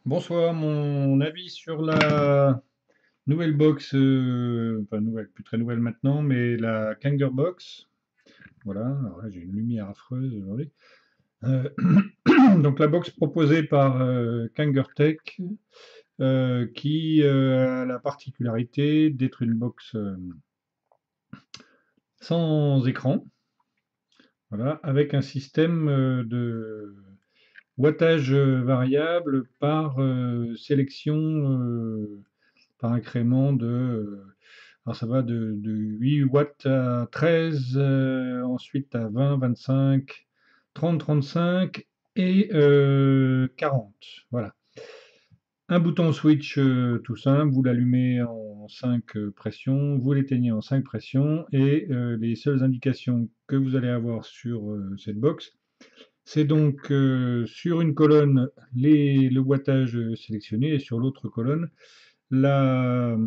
Bonsoir, mon avis sur la nouvelle box, enfin nouvelle, plus très nouvelle maintenant, mais la Kanger Box. Voilà, alors là j'ai une lumière affreuse aujourd'hui. Euh, donc la box proposée par Kangertech, qui a la particularité d'être une box sans écran, voilà, avec un système de wattage variable par sélection, par incrément de... alors ça va de 8 watts à 13, ensuite à 20, 25, 30, 35 et 40. Voilà. Un bouton switch tout simple, vous l'allumez en 5 pressions, vous l'éteignez en 5 pressions et les seules indications que vous allez avoir sur cette box, c'est donc sur une colonne le wattage sélectionné et sur l'autre colonne la,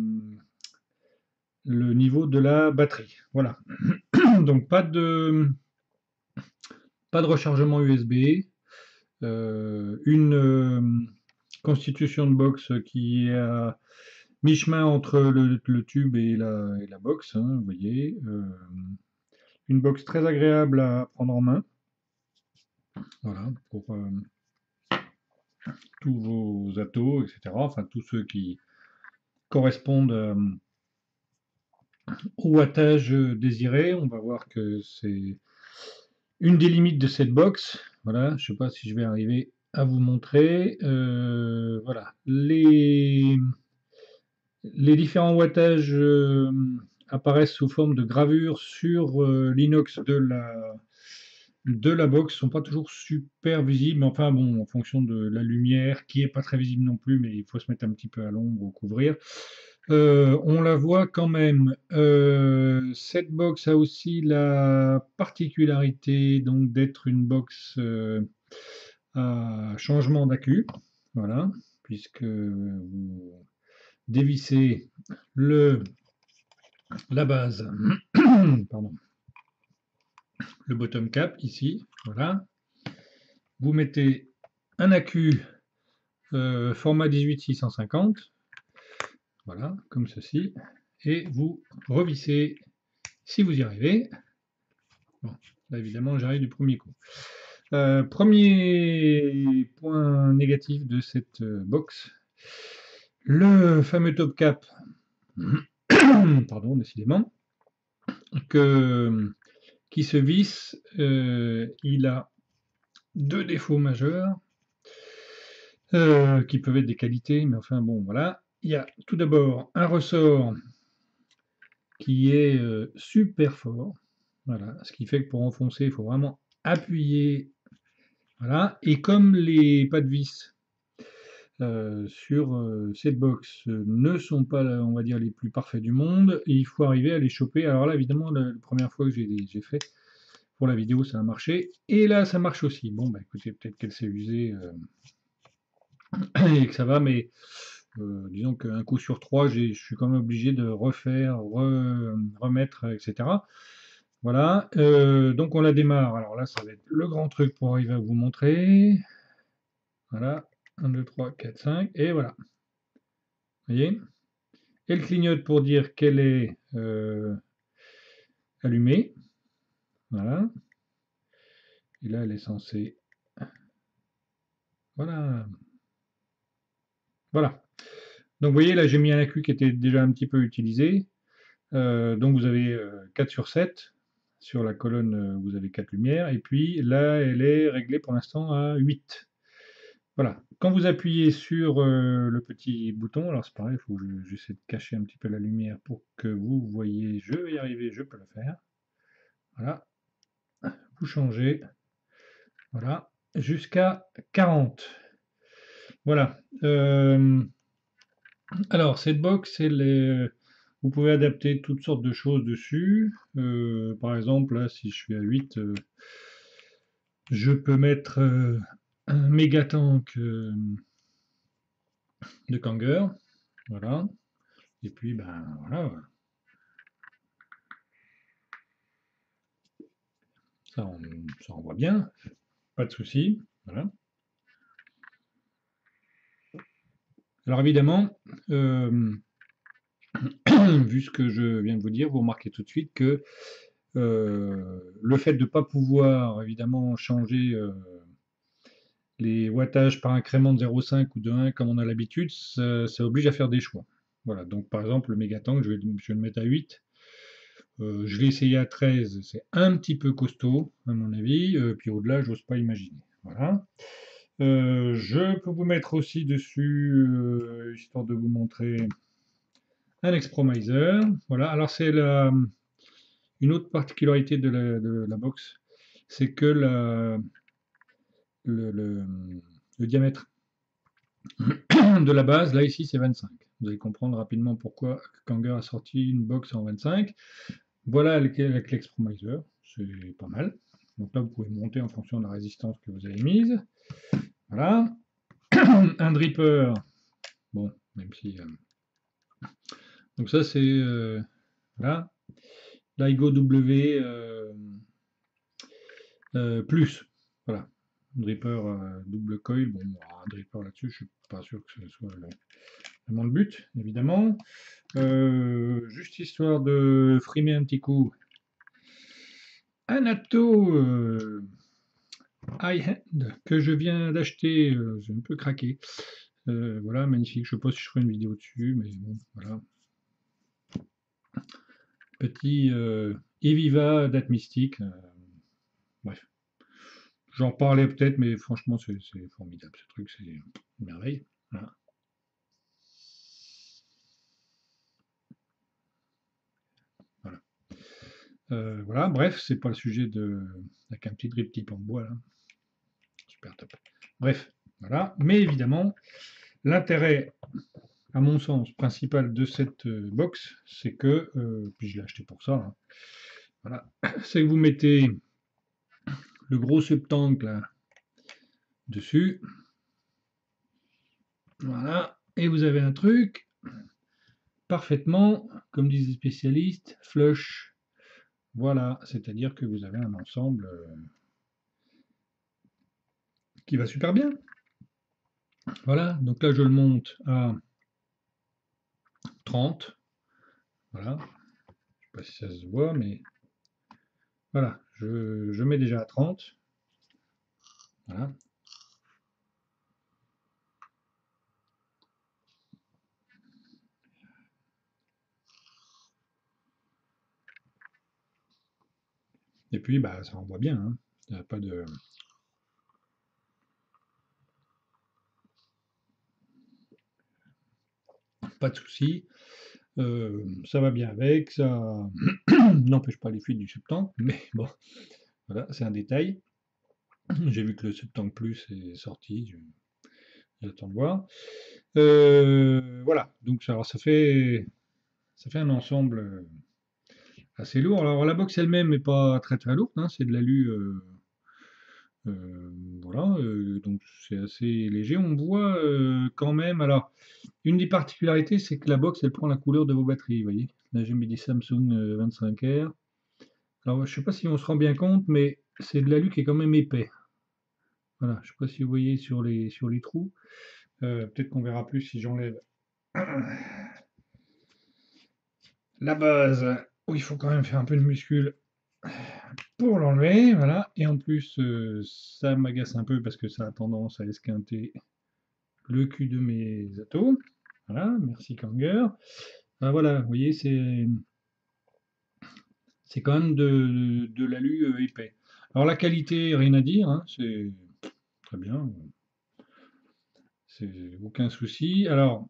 le niveau de la batterie. Voilà. Donc pas de rechargement USB, une constitution de box qui est à mi-chemin entre le tube et la box, hein, vous voyez. Une box très agréable à prendre en main, voilà, pour tous vos atos, etc. Enfin, tous ceux qui correspondent au wattage désiré. On va voir que c'est une des limites de cette box. Voilà, je ne sais pas si je vais arriver à vous montrer. Voilà, les différents wattages apparaissent sous forme de gravure sur l'inox de la box, sont pas toujours super visibles, mais enfin bon, en fonction de la lumière, qui est pas très visible non plus, mais il faut se mettre un petit peu à l'ombre ou couvrir. On la voit quand même. Cette box a aussi la particularité donc d'être une box à changement d'accu, voilà, puisque vous dévissez la base, pardon, le bottom cap ici, voilà. Vous mettez un accu format 18-650, voilà, comme ceci, et vous revissez si vous y arrivez. Bon, là évidemment j'arrive du premier coup. Premier point négatif de cette box, le fameux top cap, pardon, décidément, qui se visse, il a deux défauts majeurs, qui peuvent être des qualités, mais enfin bon, voilà. Il y a tout d'abord un ressort qui est super fort, voilà, ce qui fait que pour enfoncer, il faut vraiment appuyer, voilà. Et comme les pas de vis sur cette box ne sont pas, on va dire, les plus parfaits du monde, et il faut arriver à les choper. Alors là, évidemment, la première fois que j'ai fait pour la vidéo, ça a marché, et là, ça marche aussi. Bon, bah écoutez, peut-être qu'elle s'est usée et que ça va, mais disons qu'un coup sur trois, je suis quand même obligé de refaire, remettre, etc. Voilà, donc on la démarre. Alors là, ça va être le grand truc pour arriver à vous montrer. Voilà, 1, 2, 3, 4, 5, et voilà. Vous voyez? Elle clignote pour dire qu'elle est allumée. Voilà. Et là, elle est censée... Voilà. Voilà. Donc vous voyez, là, j'ai mis un accu qui était déjà un petit peu utilisé. Donc vous avez 4 sur 7. Sur la colonne, vous avez 4 lumières. Et puis là, elle est réglée pour l'instant à 8. Voilà. Quand vous appuyez sur le petit bouton, alors c'est pareil, il faut que j'essaie de cacher un petit peu la lumière pour que vous voyez. Je vais y arriver, je peux le faire. Voilà. Vous changez. Voilà. Jusqu'à 40. Voilà. Alors, cette box, vous pouvez adapter toutes sortes de choses dessus. Par exemple, là, si je suis à 8, je peux mettre un méga tank de Kanger. Voilà. Et puis, ben voilà. Ça envoie bien. Pas de souci. Voilà. Alors évidemment, vu ce que je viens de vous dire, vous remarquez tout de suite que le fait de ne pas pouvoir évidemment changer les wattages par incrément de 0,5 ou de 1 comme on a l'habitude, ça oblige à faire des choix. Voilà, donc par exemple le Megatank, je vais le mettre à 8. Je l'ai essayé à 13, c'est un petit peu costaud à mon avis, puis au-delà, j'ose pas imaginer. Voilà. Je peux vous mettre aussi dessus, histoire de vous montrer un Expromiser. Voilà, alors c'est une autre particularité de la box, c'est que le diamètre de la base, là ici, c'est 25. Vous allez comprendre rapidement pourquoi Kanger a sorti une box en 25. Voilà avec l'Expromiser, c'est pas mal. Donc là, vous pouvez monter en fonction de la résistance que vous avez mise. Voilà. Un dripper, bon, même si... donc ça, c'est... voilà. LIGO W plus. Voilà. Dripper double coil. Bon, un dripper là-dessus, je suis pas sûr que ce soit vraiment le but, évidemment. Juste histoire de frimer un petit coup. Un atto high-end que je viens d'acheter, j'ai un peu craqué. Voilà, magnifique. Je ne sais pas si je ferai une vidéo dessus, mais bon, voilà. Petit Eviva date mystique. Bref. J'en parlais peut-être, mais franchement, c'est formidable. Ce truc, c'est une merveille. Voilà. Voilà. Voilà. Bref, c'est pas le sujet avec un petit drip type en bois, là. Super top. Bref, voilà. Mais évidemment, l'intérêt, à mon sens, principal de cette box, c'est que, puis je l'ai acheté pour ça, hein, voilà, c'est que vous mettez le gros subtank là dessus, voilà, et vous avez un truc parfaitement, comme disent les spécialistes, flush. Voilà, c'est-à-dire que vous avez un ensemble qui va super bien. Voilà, donc là je le monte à 30. Voilà, je sais pas si ça se voit, mais voilà, je mets déjà à 30. Voilà. Et puis bah ça envoie bien, hein. Il n'y a pas de. Pas de souci. Ça va bien avec, ça n'empêche pas les fuites du septank, mais bon, voilà, c'est un détail. J'ai vu que le septank plus est sorti, j'attends de voir. Voilà, donc alors ça fait un ensemble assez lourd. Alors la box elle-même n'est pas très très lourde, hein, c'est de l'alu, voilà, donc c'est assez léger. On voit quand même. Alors, une des particularités, c'est que la box elle prend la couleur de vos batteries, vous voyez. Là j'ai mis des Samsung 25R. Alors, je ne sais pas si on se rend bien compte, mais c'est de l'alu qui est quand même épais. Voilà, je ne sais pas si vous voyez sur les trous. Peut-être qu'on verra plus si j'enlève la base, où il faut quand même faire un peu de muscule pour l'enlever. Voilà, et en plus, ça m'agace un peu parce que ça a tendance à esquinter le cul de mes atos. Voilà, merci Kanger. Voilà, vous voyez, c'est quand même de l'alu épais. Alors la qualité, rien à dire, hein, c'est très bien. C'est aucun souci. Alors,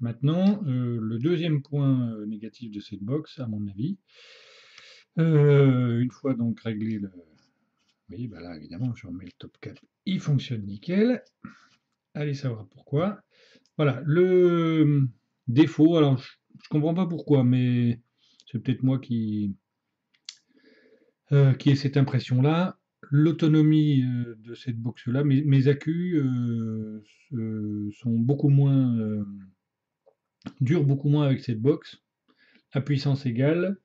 maintenant, le deuxième point négatif de cette box, à mon avis, une fois donc réglé le. Vous voyez, bah là, évidemment, je remets le top cap, il fonctionne nickel. Allez savoir pourquoi. Voilà, le défaut, alors je ne comprends pas pourquoi, mais c'est peut-être moi qui ai cette impression-là. L'autonomie de cette box-là, mes accus sont beaucoup moins. Dure beaucoup moins avec cette box, à puissance égale,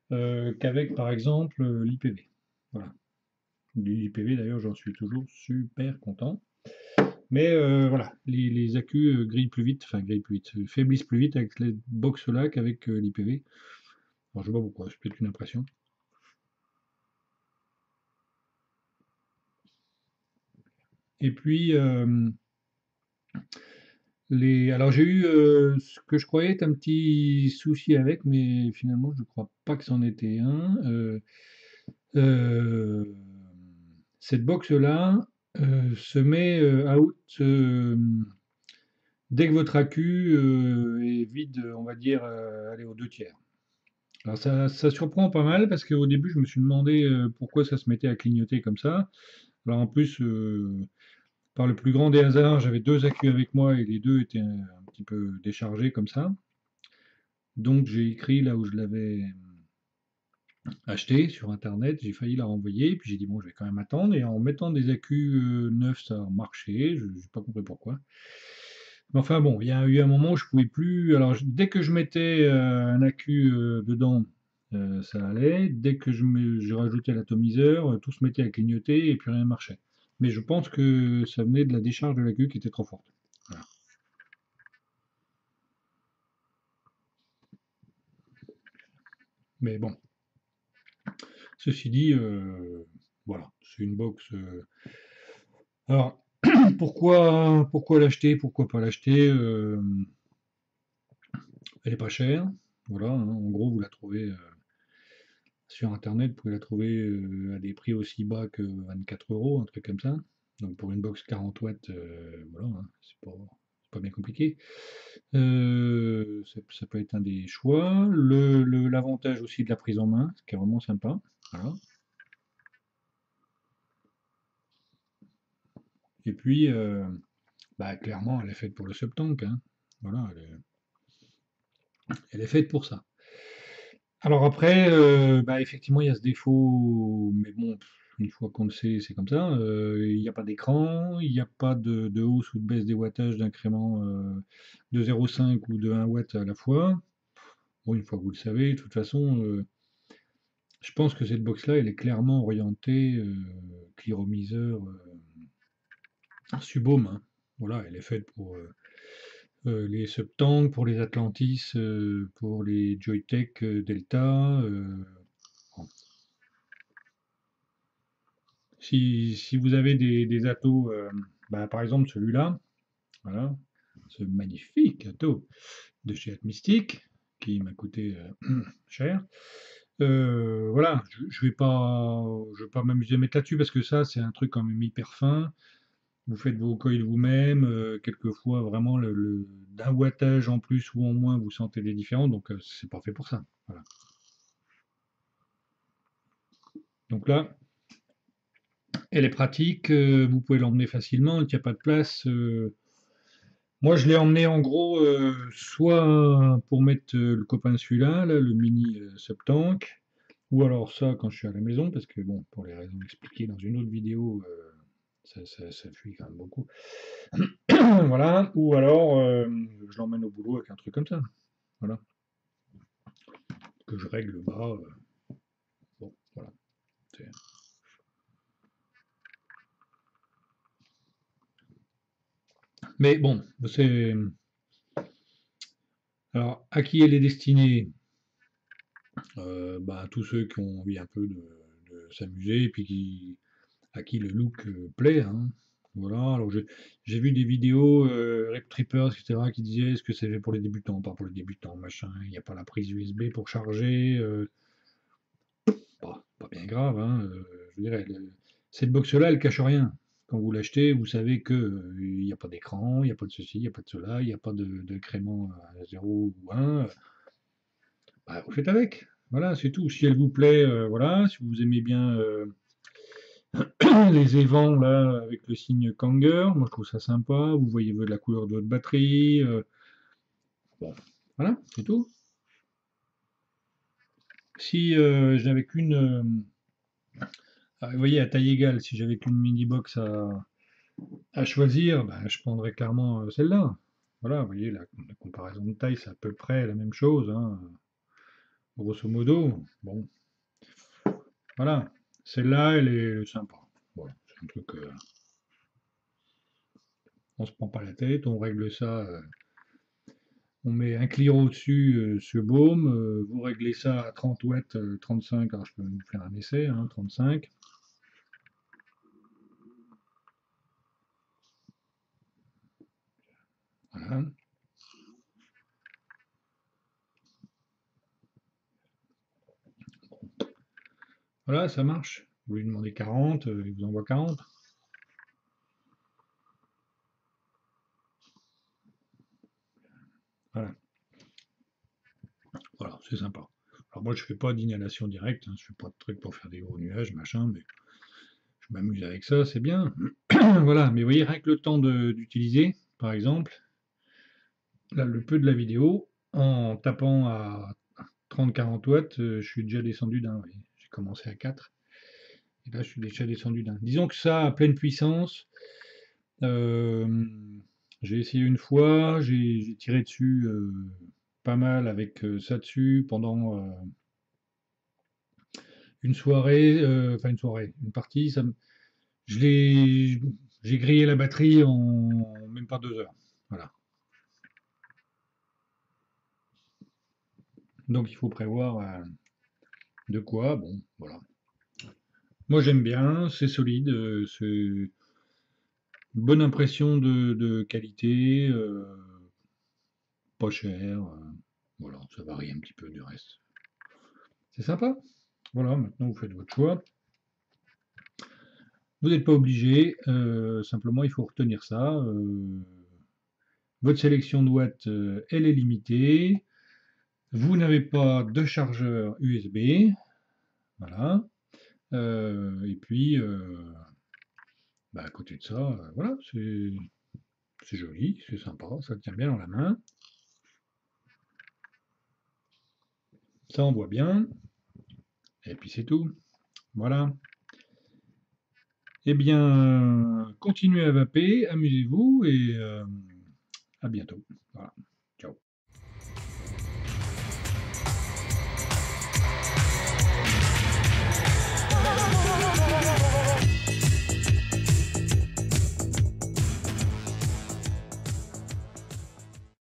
qu'avec par exemple l'IPV. Voilà. L'IPV d'ailleurs, j'en suis toujours super content. Mais voilà, les accus grillent plus vite, enfin grillent plus vite, faiblissent plus vite avec les box là qu'avec l'IPV. Alors je sais pas pourquoi, c'est peut-être une impression. Et puis alors j'ai eu ce que je croyais être un petit souci avec, mais finalement je ne crois pas que c'en était un. Euh, cette box là se met out dès que votre accu est vide, on va dire, allez, aux deux tiers. Alors ça surprend pas mal parce qu'au début je me suis demandé pourquoi ça se mettait à clignoter comme ça. Alors en plus, par le plus grand des hasards, j'avais deux accus avec moi et les deux étaient un petit peu déchargés comme ça. Donc j'ai écrit là où je l'avais acheté sur internet, j'ai failli la renvoyer, puis j'ai dit bon je vais quand même attendre, et en mettant des accus neufs ça a marché, je n'ai pas compris pourquoi. Mais enfin bon, il y a eu un moment où je pouvais plus. Alors dès que je mettais un accu dedans, ça allait. Dès que je rajoutais l'atomiseur, tout se mettait à clignoter et puis rien ne marchait. Mais je pense que ça venait de la décharge de l'accu qui était trop forte. Voilà. Mais bon, ceci dit, voilà, c'est une box. Alors, pourquoi l'acheter, pourquoi pas l'acheter? Elle est pas chère. Voilà, hein, en gros, vous la trouvez sur internet, vous pouvez la trouver à des prix aussi bas que 24 euros, un truc comme ça. Donc pour une box 40 watts, voilà, hein, c'est pas bien compliqué. Ça peut être un des choix. L'avantage aussi de la prise en main, ce qui est vraiment sympa. Voilà. Et puis, bah, clairement, elle est faite pour le subtank, hein. Voilà, elle est faite pour ça. Alors après, bah, effectivement, il y a ce défaut, mais bon, une fois qu'on le sait, c'est comme ça. Il n'y a pas d'écran, il n'y a pas de hausse ou de baisse des wattages d'incrément de 0,5 ou de 1 watt à la fois. Bon, une fois que vous le savez, de toute façon, je pense que cette box-là, elle est clairement orientée cliromiseur Subhaume, hein. Voilà, elle est faite pour les Subtank, pour les Atlantis, pour les Joytech Delta. Bon. Si vous avez des atos, bah, par exemple celui-là, voilà, ce magnifique ato de chez Atmystic, qui m'a coûté cher. Voilà, je vais pas m'amuser à mettre là-dessus parce que ça, c'est un truc quand même hyper fin. Vous faites vos coils vous-même, quelquefois vraiment d'un wattage en plus ou en moins, vous sentez des différences, donc c'est pas fait pour ça. Voilà. Donc là, elle est pratique, vous pouvez l'emmener facilement, il n'y a pas de place. Moi, je l'ai emmené en gros, soit pour mettre le copain de celui-là, là, le mini Subtank, ou alors ça quand je suis à la maison, parce que bon, pour les raisons expliquées dans une autre vidéo, ça fuit quand même beaucoup. Voilà, ou alors je l'emmène au boulot avec un truc comme ça. Voilà, que je règle bas. Bon, voilà. c'est- Mais bon, c'est. Alors, à qui elle est destinée? Bah, à tous ceux qui ont envie un peu de s'amuser et puis à qui le look plaît, hein. Voilà, alors j'ai vu des vidéos, Rip Trippers, etc., qui disaient est-ce que c'est fait pour les débutants, pas pour les débutants, machin, il n'y a pas la prise USB pour charger, pas bien grave, hein, je dirais, cette box-là, elle cache rien. Quand vous l'achetez, vous savez que il n'y a pas d'écran, il n'y a pas de ceci, il n'y a pas de cela, il n'y a pas de crément à 0 ou 1. Bah, vous faites avec. Voilà, c'est tout. Si elle vous plaît, voilà. Si vous aimez bien les évents là avec le signe Kanger, moi je trouve ça sympa. Vous voyez la couleur de votre batterie. Bon, voilà, c'est tout. Si j'avais qu'une, vous voyez, à taille égale, si j'avais qu'une mini box à choisir, bah, je prendrais clairement celle-là. Voilà, vous voyez, la comparaison de taille, c'est à peu près la même chose, hein, grosso modo. Bon, voilà. Celle-là, elle est sympa. Voilà, c'est un truc. on se prend pas la tête, on règle ça, on met un cliro au-dessus sur baume, vous réglez ça à 30 watts, 35, alors je peux vous faire un essai, hein, 35. Voilà. Voilà, ça marche. Vous lui demandez 40, il vous envoie 40. Voilà, voilà, c'est sympa. Alors moi, je fais pas d'inhalation directe, hein, je fais pas de trucs pour faire des gros nuages, machin, mais je m'amuse avec ça, c'est bien. Voilà, mais vous voyez, rien que le temps d'utiliser, par exemple, là, le peu de la vidéo, en tapant à 30-40 watts, je suis déjà descendu d'un. Oui. J'ai commencé à 4, et là, je suis déjà descendu d'un. Disons que ça, à pleine puissance, euh, j'ai essayé une fois, j'ai tiré dessus pas mal avec ça dessus pendant une soirée, enfin une soirée, une partie. Je l'ai, j'ai grillé la batterie en même pas 2 heures. Voilà. Donc il faut prévoir de quoi. Bon, voilà. Moi j'aime bien, c'est solide, c'est une bonne impression de qualité, pas cher. Voilà, ça varie un petit peu du reste. C'est sympa. Voilà, maintenant vous faites votre choix. Vous n'êtes pas obligé, simplement il faut retenir ça. Votre sélection de watts, elle est limitée. Vous n'avez pas de chargeur USB. Voilà. Et puis, bah, à côté de ça, voilà, c'est joli, c'est sympa, ça tient bien dans la main. Ça envoie bien. Et puis c'est tout. Voilà. Eh bien, continuez à vaper, amusez-vous et à bientôt. Voilà.